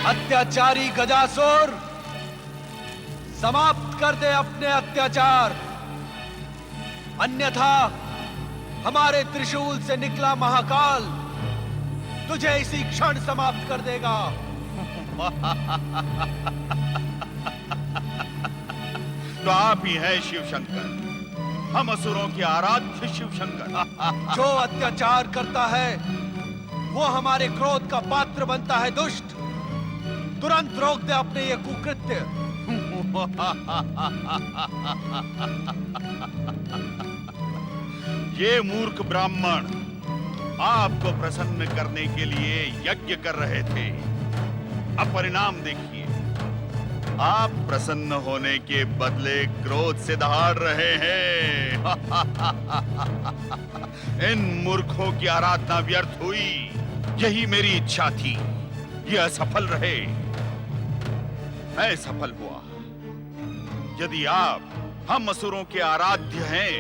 अत्याचारी गजासुर, समाप्त कर दे अपने अत्याचार, अन्यथा हमारे त्रिशूल से निकला महाकाल तुझे इसी क्षण समाप्त कर देगा। तो आप ही हैं शिव शंकर, हम असुरों के आराध्य शिव शंकर। जो अत्याचार करता है वो हमारे क्रोध का पात्र बनता है। दुष्ट, तुरंत रोक दे अपने ये कुकृत्य। ये मूर्ख ब्राह्मण आपको प्रसन्न करने के लिए यज्ञ कर रहे थे। अब परिणाम देखिए, आप प्रसन्न होने के बदले क्रोध से दहाड़ रहे हैं। इन मूर्खों की आराधना व्यर्थ हुई, यही मेरी इच्छा थी। यह असफल रहे, मैं सफल हुआ। यदि आप हम असुरों के आराध्य हैं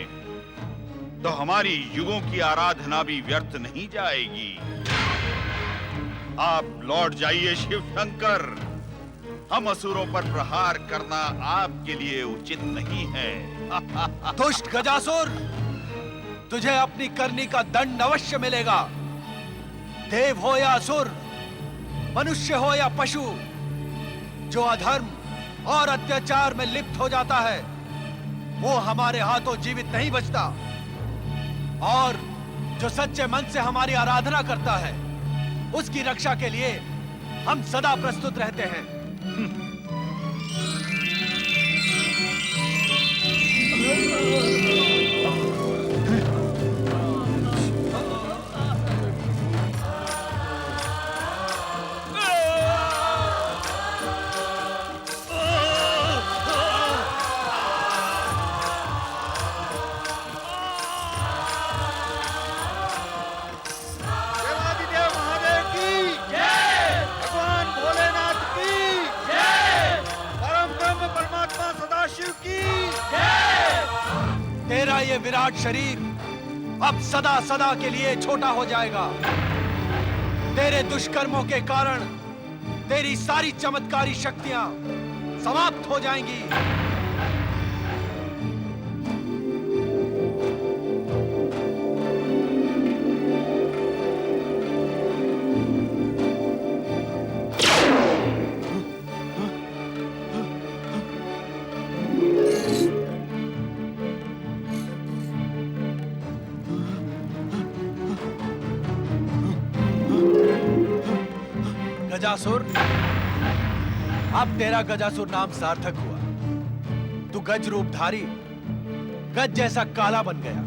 तो हमारी युगों की आराधना भी व्यर्थ नहीं जाएगी। आप लौट जाइए शिव शंकर, हम असुरों पर प्रहार करना आपके लिए उचित नहीं है। दुष्ट गजासुर, तुझे अपनी करनी का दंड अवश्य मिलेगा। देव हो या असुर, मनुष्य हो या पशु, जो अधर्म और अत्याचार में लिप्त हो जाता है वो हमारे हाथों जीवित नहीं बचता, और जो सच्चे मन से हमारी आराधना करता है उसकी रक्षा के लिए हम सदा प्रस्तुत रहते हैं। तेरा ये विराट शरीर अब सदा सदा के लिए छोटा हो जाएगा। तेरे दुष्कर्मों के कारण तेरी सारी चमत्कारी शक्तियां समाप्त हो जाएंगी। गजासुर, अब तेरा गजासुर नाम सार्थक हुआ। तू गज रूपधारी, गज जैसा काला बन गया।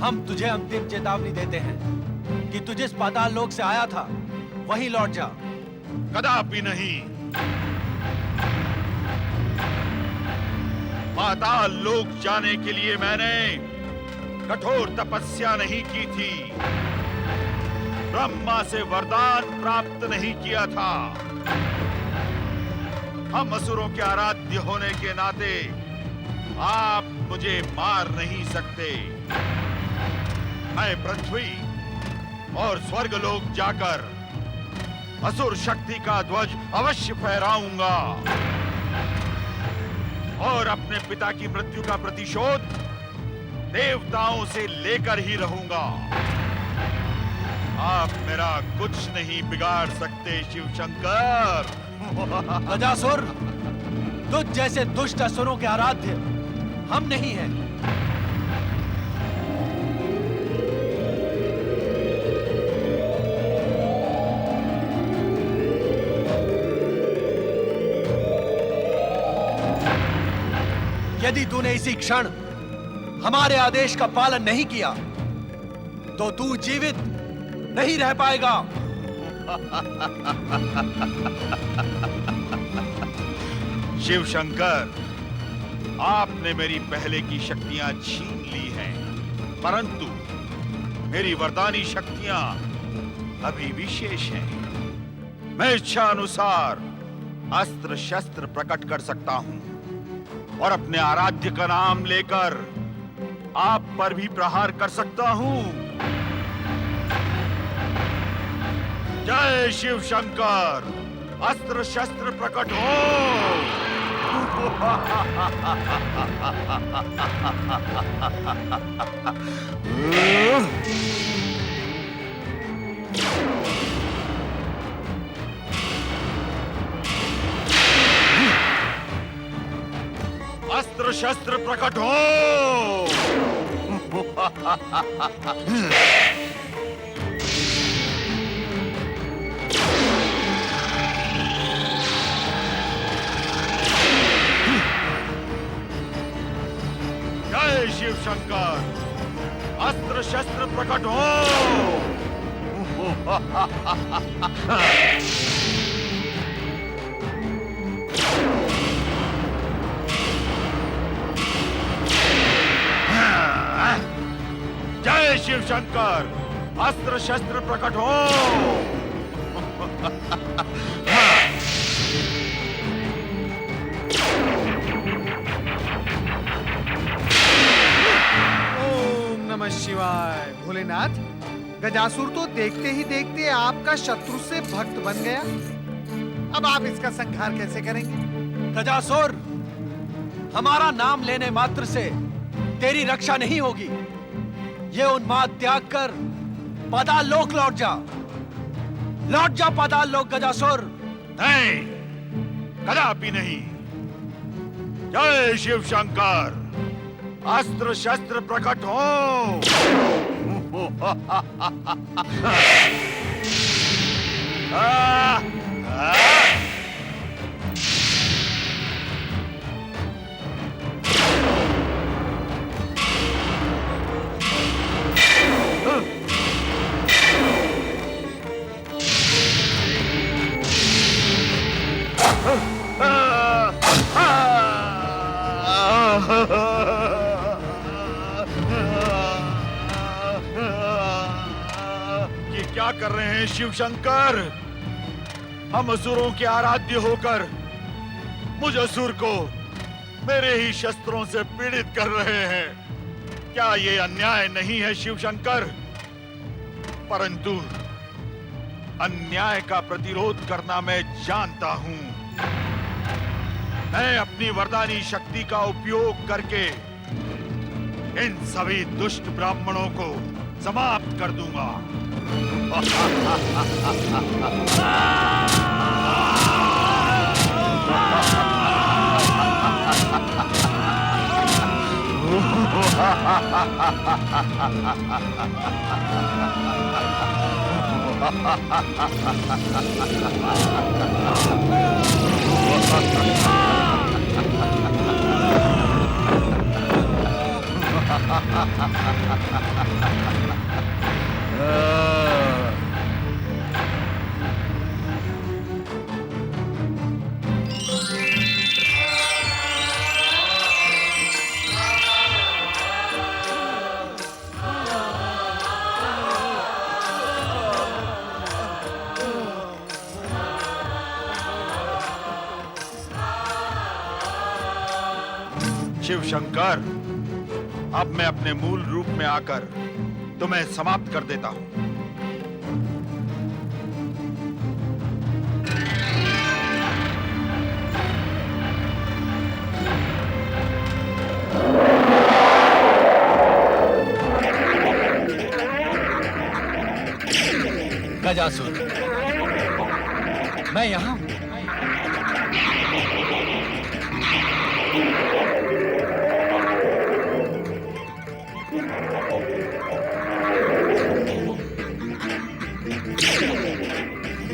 हम तुझे अंतिम चेतावनी देते हैं कि तू जिस पाताल लोक से आया था वहीं लौट जा। कदापि नहीं। पाताल लोक जाने के लिए मैंने कठोर तपस्या नहीं की थी, ब्रह्मा से वरदान प्राप्त नहीं किया था। हम असुरों के आराध्य होने के नाते आप मुझे मार नहीं सकते। मैं पृथ्वी और स्वर्गलोक जाकर असुर शक्ति का ध्वज अवश्य फहराऊंगा और अपने पिता की मृत्यु का प्रतिशोध देवताओं से लेकर ही रहूंगा। आप मेरा कुछ नहीं बिगाड़ सकते शिव शंकर। गजासुर, तुझ जैसे दुष्ट असुरों के आराध्य हम नहीं हैं। यदि तूने इसी क्षण हमारे आदेश का पालन नहीं किया तो तू जीवित नहीं रह पाएगा। शिव शंकर, आपने मेरी पहले की शक्तियां छीन ली हैं, परंतु मेरी वरदानी शक्तियां अभी भी शेष हैं। मैं इच्छा अनुसार अस्त्र शस्त्र प्रकट कर सकता हूं और अपने आराध्य का नाम लेकर आप पर भी प्रहार कर सकता हूं। जय शिव शंकर, अस्त्र शस्त्र प्रकट हो। अस्त्र शस्त्र प्रकट हो। जय शिव शंकर, अस्त्र शस्त्र प्रकट हो। जय शिव शंकर, अस्त्र शस्त्र प्रकट हो। ओम नमः शिवाय। भोलेनाथ, गजासुर तो देखते ही देखते आपका शत्रु से भक्त बन गया। अब आप इसका संहार कैसे करेंगे? गजासुर, हमारा नाम लेने मात्र से तेरी रक्षा नहीं होगी। ये उन्माद त्याग कर पाताल लोक लौट जा। लौट जा पाताल लोक गजासुर। नहीं, कदापि नहीं। जय शिव शंकर, अस्त्र शस्त्र प्रकट हो। ये क्या कर रहे हैं शिव शंकर? हम असुरों के आराध्य होकर मुझ असुर को मेरे ही शस्त्रों से पीड़ित कर रहे हैं। क्या ये अन्याय नहीं है शिव शंकर? परंतु अन्याय का प्रतिरोध करना मैं जानता हूं। मैं अपनी वरदानी शक्ति का उपयोग करके इन सभी दुष्ट ब्राह्मणों को समाप्त कर दूंगा। शिव शंकर, अब मैं अपने मूल रूप में आकर तुम्हें समाप्त कर देता हूं। गजासुर, मैं यहां हूं।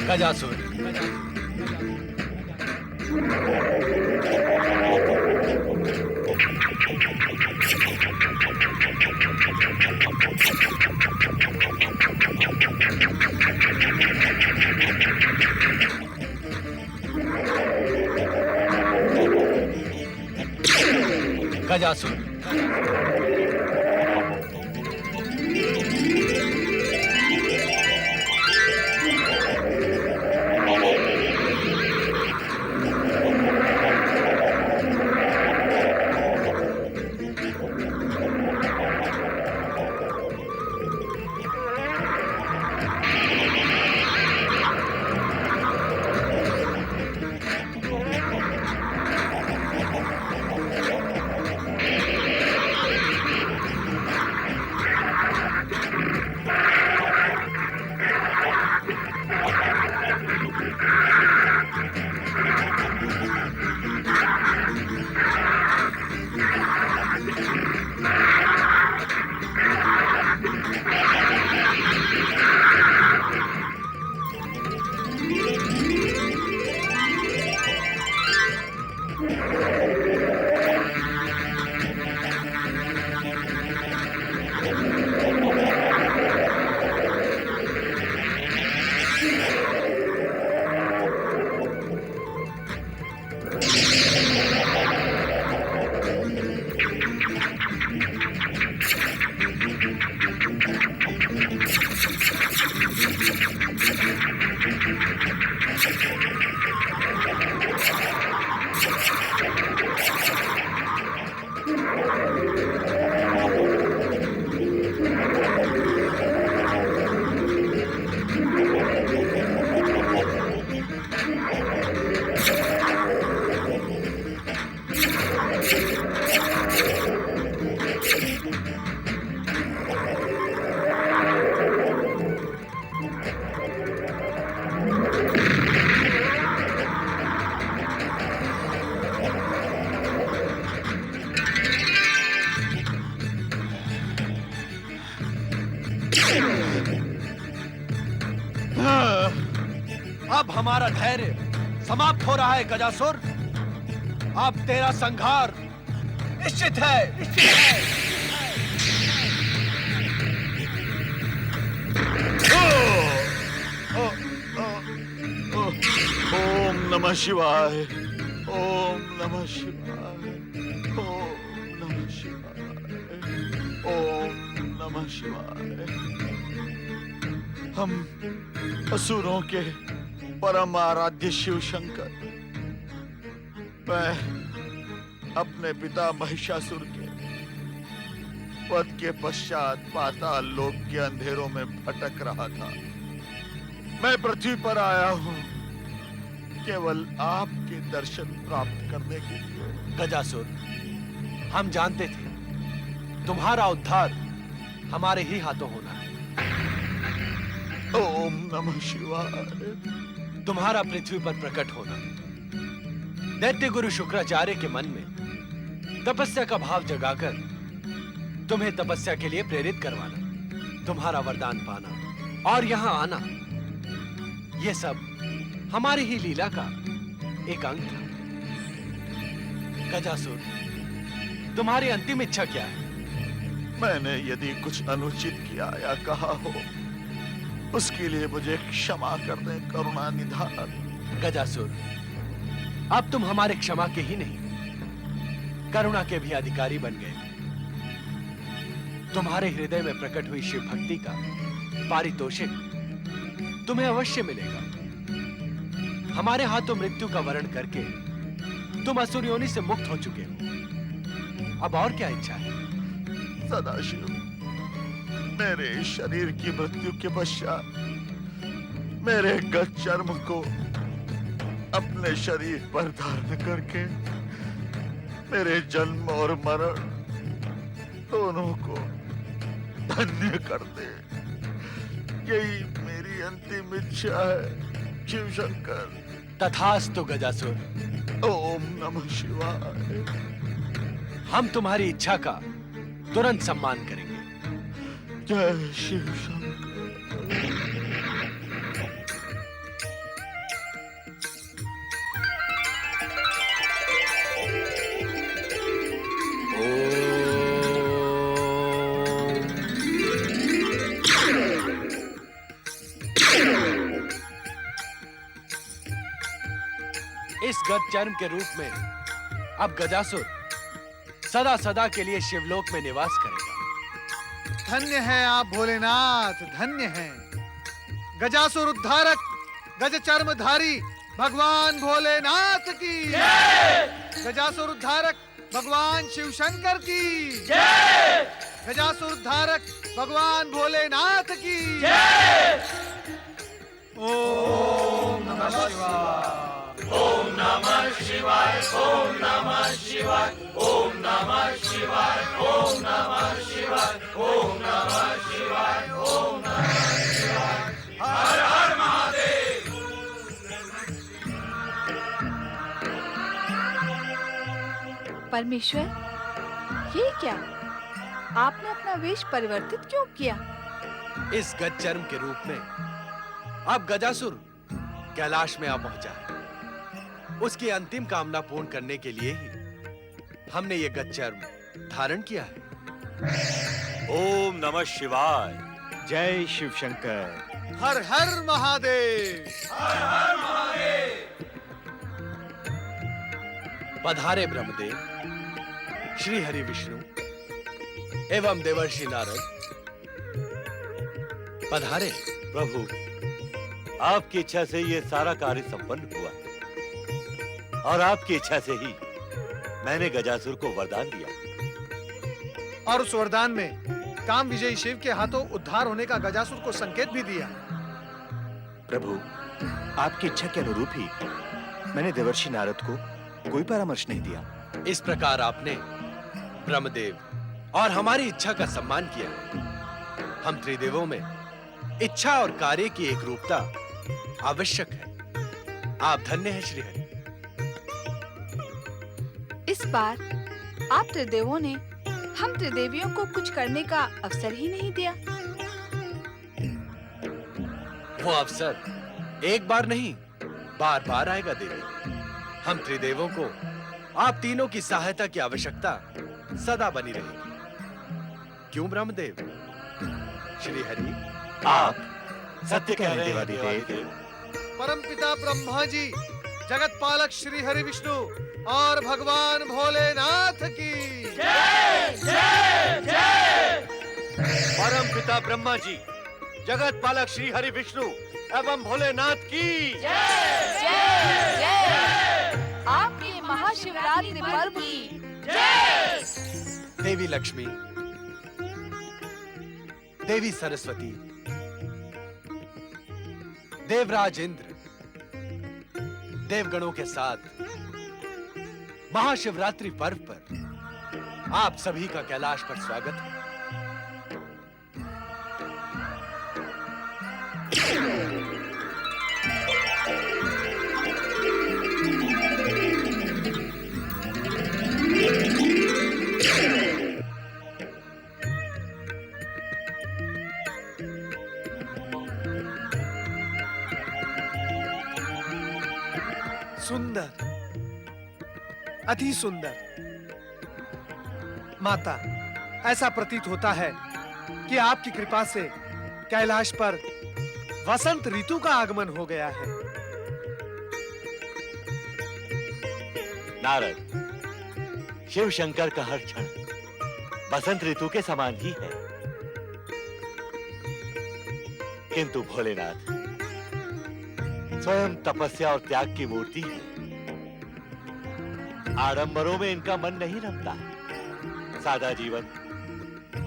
गजासुर, गजासुर, अब हमारा धैर्य समाप्त हो रहा है गजासुर। अब तेरा संहार निश्चित है, निश्चित है। ओम नमः शिवाय, ओम नमः शिवाय, ओम नमः शिवाय, ओम नमः शिवाय। हम असुरों के परम आराध्य शिव शंकर, मैं अपने पिता महिषासुर के वध के पश्चात पाताल लोक के अंधेरों में भटक रहा था। मैं पृथ्वी पर आया हूँ केवल आपके दर्शन प्राप्त करने के लिए। गजासुर, हम जानते थे तुम्हारा उद्धार हमारे ही हाथों होना है। ओम नमः शिवाय। तुम्हारा पृथ्वी पर प्रकट होना दैत्य गुरु शुक्राचार्य के मन में तपस्या का भाव जगाकर तुम्हें तपस्या के लिए प्रेरित करवाना, तुम्हारा वरदान पाना और यहां आना, यह सब हमारी ही लीला का एक अंग था। गजासुर, तुम्हारी अंतिम इच्छा क्या है? मैंने यदि कुछ अनुचित किया या कहा हो, उसके लिए मुझे क्षमा कर दें करुणा निधान। गजासुर, अब तुम हमारे क्षमा के ही नहीं, करुणा के भी अधिकारी बन गए। तुम्हारे हृदय में प्रकट हुई शिव भक्ति का पारितोषिक तुम्हें अवश्य मिलेगा। हमारे हाथों मृत्यु का वरण करके तुम असुर योनि से मुक्त हो चुके हो। अब और क्या इच्छा है? सदाशिव, मेरे शरीर की मृत्यु के पश्चात मेरे गत चर्म को अपने शरीर पर धारण करके मेरे जन्म और मरण दोनों को धन्य कर दे। यही मेरी अंतिम इच्छा है शिव शंकर। तथास्तु गजासुर। ओम नमः शिवाय। हम तुम्हारी इच्छा का तुरंत सम्मान करेंगे। जय शिव शंकर। इस गत चर्म के रूप में अब गजासुर सदा सदा के लिए शिवलोक में निवास करेगा। धन्य है आप भोलेनाथ, धन्य हैं। गजासुर उद्धारक, गज चर्मधारी भगवान भोलेनाथ की जय। गजासुर उद्धारक भगवान शिव शंकर की जय। गजासुर उद्धारक भगवान भोलेनाथ की जय। ओम नमः शिवाय। ओम नमः शिवाय, ओम नमः शिवाय, ओम नमः शिवाय, ओम नमः शिवाय, ओम नमः शिवाय, ओम नमः शिवाय। हर हर महादेव। परमेश्वर, ये क्या? आपने अपना वेश परिवर्तित क्यों किया? इस गज चर्म के रूप में अब गजासुर कैलाश में आ पहुंचा है। उसकी अंतिम कामना पूर्ण करने के लिए ही हमने ये गज चर्म धारण किया है। ओम नमः शिवाय। जय शिव शंकर। हर हर महादेव। हर हर महादेव। पधारे ब्रह्मदेव, श्री हरि विष्णु एवं देवर्षि नारद। पधारे। प्रभु, आपकी इच्छा से ये सारा कार्य संपन्न हुआ और आपकी इच्छा से ही मैंने गजासुर को वरदान दिया और उस वरदान में काम विजयी शिव के हाथों उद्धार होने का गजासुर को संकेत भी दिया। प्रभु, आपकी इच्छा के अनुरूप ही मैंने देवर्षि नारद को कोई परामर्श नहीं दिया। इस प्रकार आपने ब्रह्मदेव और हमारी इच्छा का सम्मान किया। हम त्रिदेवों में इच्छा और कार्य की एक रूपता आवश्यक है। आप धन्य हैं श्री हरि। इस बार आप त्रिदेवों ने हम त्रिदेवियों को कुछ करने का अवसर ही नहीं दिया। वो अवसर एक बार नहीं, बार बार आएगा देवी। हम त्रिदेवों को आप तीनों की सहायता की आवश्यकता सदा बनी रहेगी। क्यों ब्रह्मदेव? श्री हरि, आप सत्य कह रहे हैं देवाधिदेव। परमपिता ब्रह्मा जी, जगत पालक श्री हरि विष्णु और भगवान भोलेनाथ की परम पिता ब्रह्मा जी, जगत पालक श्री हरि विष्णु एवं भोलेनाथ की आपके महाशिवरात्रि पर्व की देवी लक्ष्मी, देवी सरस्वती, देवराज इंद्र, देवगणों के साथ महाशिवरात्रि पर्व पर आप सभी का कैलाश पर स्वागत है। सुंदर, अति सुंदर। माता, ऐसा प्रतीत होता है कि आपकी कृपा से कैलाश पर वसंत ऋतु का आगमन हो गया है। नारद, शिव शंकर का हर क्षण बसंत ऋतु के समान ही है। किंतु भोलेनाथ स्वयं तपस्या और त्याग की मूर्ति है। आडंबरों में इनका मन नहीं रमता। सादा जीवन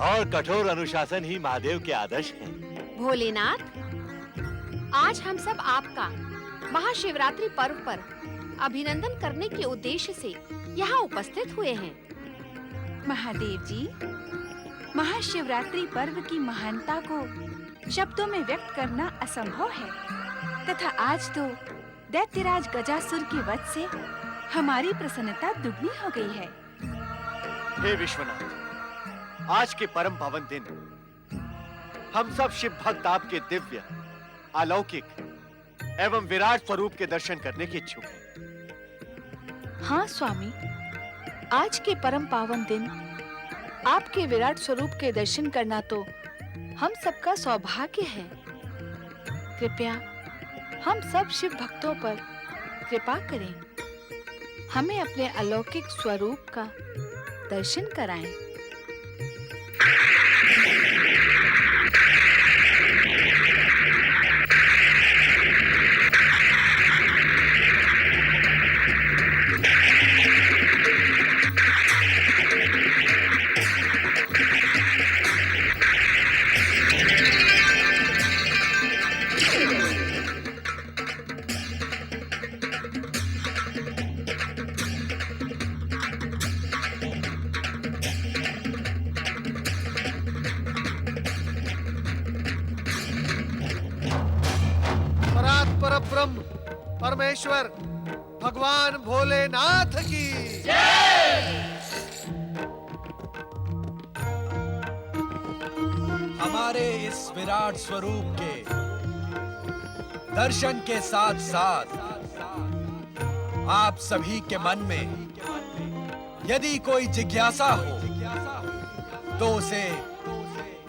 और कठोर अनुशासन ही महादेव के आदर्श हैं। भोलेनाथ, आज हम सब आपका महाशिवरात्रि पर्व पर अभिनंदन करने के उद्देश्य से यहाँ उपस्थित हुए हैं। महादेव जी, महाशिवरात्रि पर्व की महानता को शब्दों में व्यक्त करना असंभव है, तथा आज तो दैत्यराज गजासुर के वध से हमारी प्रसन्नता दुगनी हो गई है। हे विश्वनाथ, आज के परम पावन दिन हम सब शिव भक्त आपके दिव्य, अलौकिक एवं विराट स्वरूप के दर्शन करने के इच्छुक हैं। हाँ स्वामी, आज के परम पावन दिन आपके विराट स्वरूप के दर्शन करना तो हम सबका सौभाग्य है। कृपया हम सब शिव भक्तों पर कृपा करें, हमें अपने अलौकिक स्वरूप का दर्शन कराएं। परात्पर ब्रह्म परमेश्वर भगवान भोलेनाथ की हमारे इस विराट स्वरूप के दर्शन के साथ साथ आप सभी के मन में यदि कोई जिज्ञासा हो तो उसे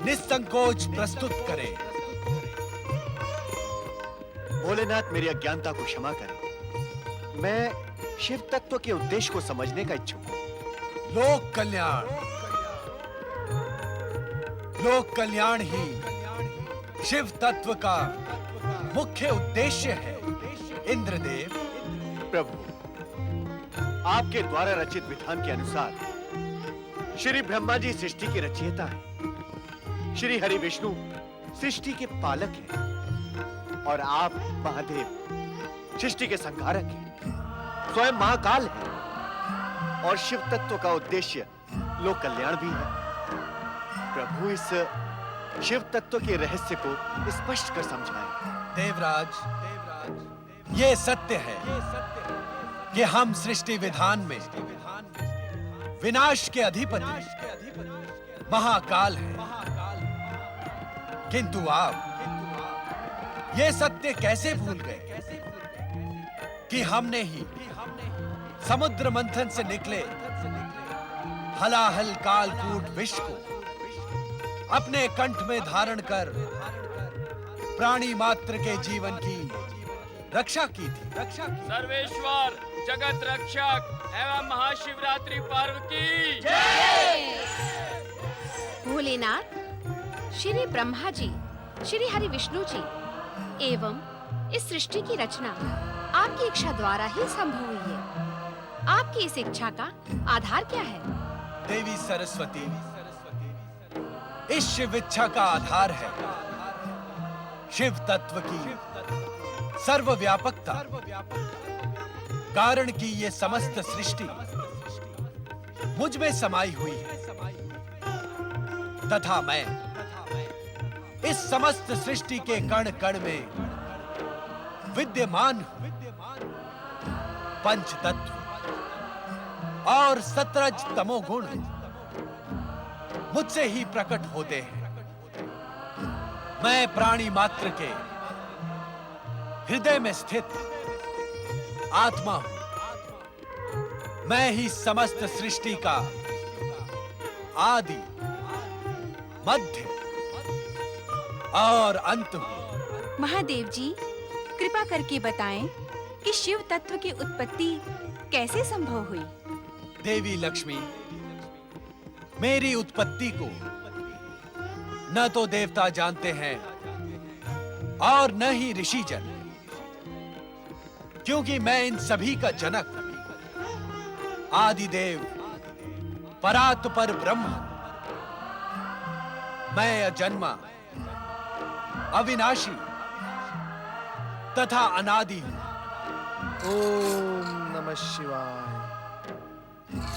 निसंकोच प्रस्तुत करें। भोलेनाथ, मेरी अज्ञानता को क्षमा करें। मैं शिव तत्व के उद्देश्य को समझने का इच्छुक हूँ। लोक कल्याण ही शिव तत्व का मुख्य उद्देश्य है। इंद्रदेव, प्रभु, आपके द्वारा रचित विधान के अनुसार श्री ब्रह्मा जी सृष्टि के रचयिता हैं, श्री हरि विष्णु सृष्टि के पालक हैं और आप महादेव सृष्टि के संहारक हैं, स्वयं महाकाल हैं और शिव तत्व का उद्देश्य लोक कल्याण भी है। प्रभु, इस शिव तत्व के रहस्य को स्पष्ट कर समझाएं। देवराज, ये सत्य है कि हम सृष्टि विधान में विनाश के अधिपति महाकाल हैं, किंतु आप ये सत्य कैसे भूल गए कि हमने ही समुद्र मंथन से निकले हलाहल कालकूट विष को अपने कंठ में धारण कर प्राणी मात्र के जीवन की रक्षा की थी। सर्वेश्वर जगत रक्षक एवं महाशिवरात्रि पर्व की भोलेनाथ, श्री ब्रह्मा जी, श्री हरि विष्णु जी एवं इस सृष्टि की रचना आपकी इच्छा द्वारा ही संभव हुई है। आपकी इस इच्छा का आधार क्या है? देवी सरस्वती, इस शिव इच्छा का आधार है शिव तत्व की सर्वव्यापकता, कारण कि ये समस्त सृष्टि मुझ में समाई हुई है तथा मैं इस समस्त सृष्टि के कण कण में विद्यमान हूं। पंच तत्व और 17 तमोगुण मुझसे ही प्रकट होते हैं। मैं प्राणी मात्र के हृदय में स्थित आत्मा हूं। मैं ही समस्त सृष्टि का आदि, मध्य और अंत हूं। महादेव जी, कृपा करके बताएं कि शिव तत्व की उत्पत्ति कैसे संभव हुई? देवी लक्ष्मी, मेरी उत्पत्ति को न तो देवता जानते हैं और न ही ऋषिजन, क्योंकि मैं इन सभी का जनक आदिदेव परात्पर ब्रह्म। मैं अजन्मा, अविनाशी तथा अनादि हूं। ओम नमः शिवाय।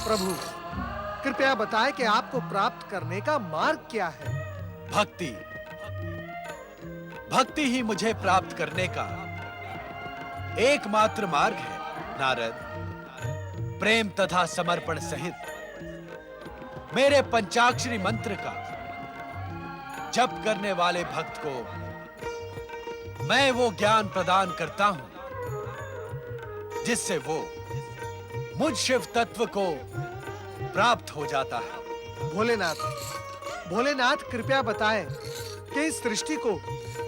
प्रभु, कृपया बताएं कि आपको प्राप्त करने का मार्ग क्या है? भक्ति, भक्ति ही मुझे प्राप्त करने का एकमात्र मार्ग है नारद। प्रेम तथा समर्पण सहित मेरे पंचाक्षरी मंत्र का जप करने वाले भक्त को मैं वो ज्ञान प्रदान करता हूं जिससे वो मुझ शिव तत्व को प्राप्त हो जाता है। भोलेनाथ कृपया बताएं कि इस सृष्टि को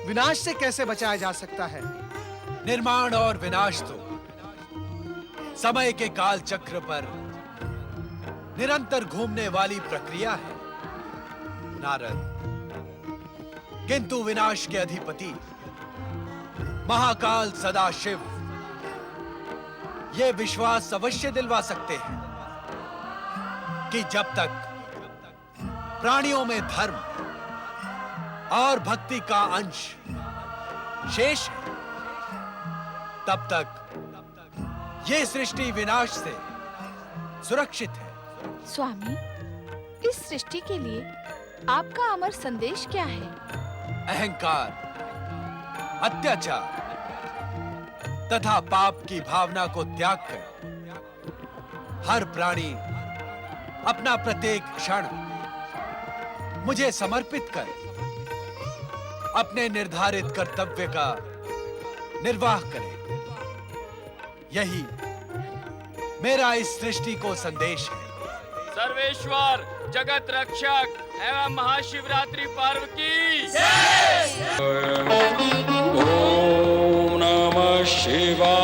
विनाश से कैसे बचाया जा सकता है? निर्माण और विनाश तो समय के काल चक्र पर निरंतर घूमने वाली प्रक्रिया है नारद, किंतु विनाश के अधिपति महाकाल सदाशिव ये विश्वास अवश्य दिलवा सकते हैं कि जब तक प्राणियों में धर्म और भक्ति का अंश शेष है, तब तक ये सृष्टि विनाश से सुरक्षित है। स्वामी, इस सृष्टि के लिए आपका अमर संदेश क्या है? अहंकार, अत्याचार तथा पाप की भावना को त्याग कर हर प्राणी अपना प्रत्येक क्षण मुझे समर्पित कर अपने निर्धारित कर्तव्य का निर्वाह करे। यही मेरा इस सृष्टि को संदेश है। सर्वेश्वर जगत रक्षक एवं महाशिवरात्रि पर्व की ओम नमः शिवाय।